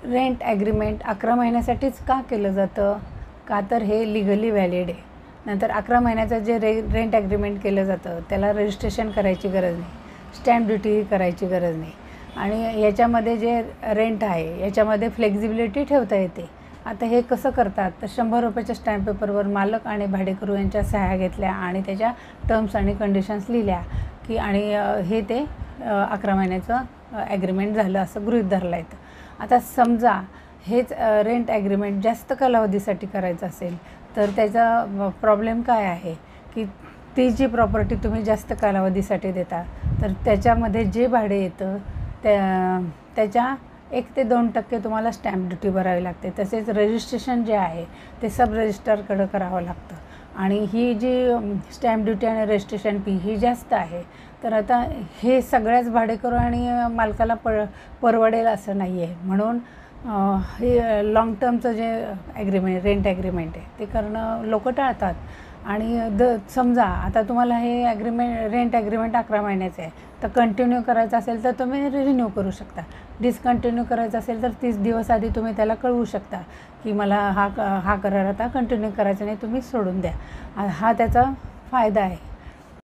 Rent agreement 11 महिन्यासाठीच का केलं जातं? का तर हे लिगली व्हॅलिड आहे. नंतर 11 महिन्याचं जे रेंट ॲग्रीमेंट केलं जातं त्याला रजिस्ट्रेशन करायची गरज नाही, स्टॅम्प ड्युटी करायची गरज नाही आणि याच्यामध्ये जे रेंट आहे याच्यामध्ये फ्लेक्झिबिलिटी ठेवता येते. आता हे कसं करतात तर 100 रुपयाच्या स्टॅम्प पेपरवर मालक आणि भाडेकरू यांच्या सह्या घेतल्या आणि त्याच्या टर्म्स आणि कंडिशन्स लिहिल्या की आणि हे ते 11 महिन्याचं ॲग्रीमेंट झालं असं गृहीत धरलं येतं. आता समजा हेच रेंट ॲग्रीमेंट जास्त कालावधीसाठी करायचं असेल तर त्याचा प्रॉब्लेम काय आहे की ती जी प्रॉपर्टी तुम्ही जास्त कालावधीसाठी देता तर त्याच्यामध्ये जे भाडे येतं त्याच्या 1 ते 2% तुम्हाला स्टॅम्प ड्युटी भरावी लागते. तसेच रजिस्ट्रेशन जे आहे ते सब रजिस्ट्रारकडं करावं लागतं आणि ही जी स्टॅम्प ड्युटी आणि रजिस्ट्रेशन फी ही जास्त आहे. तर आता हे सगळ्याच भाडेकरू आणि मालकाला परवडेल असं नाही आहे. म्हणून हे लाँग टर्मचं जे रेंट ॲग्रीमेंट आहे ते करणं लोकं टाळतात. आणि समजा आता तुम्हाला हे रेंट ॲग्रीमेंट 11 महिन्याचं आहे तर कंटिन्यू करायचं असेल तर तुम्ही रिन्यू करू शकता. डिस्कंटिन्यू करायचं असेल तर 30 दिवस आधी तुम्ही त्याला कळवू शकता की मला हा करार आता कंटिन्यू करायचा नाही, तुम्ही सोडून द्या. हा त्याचा फायदा आहे.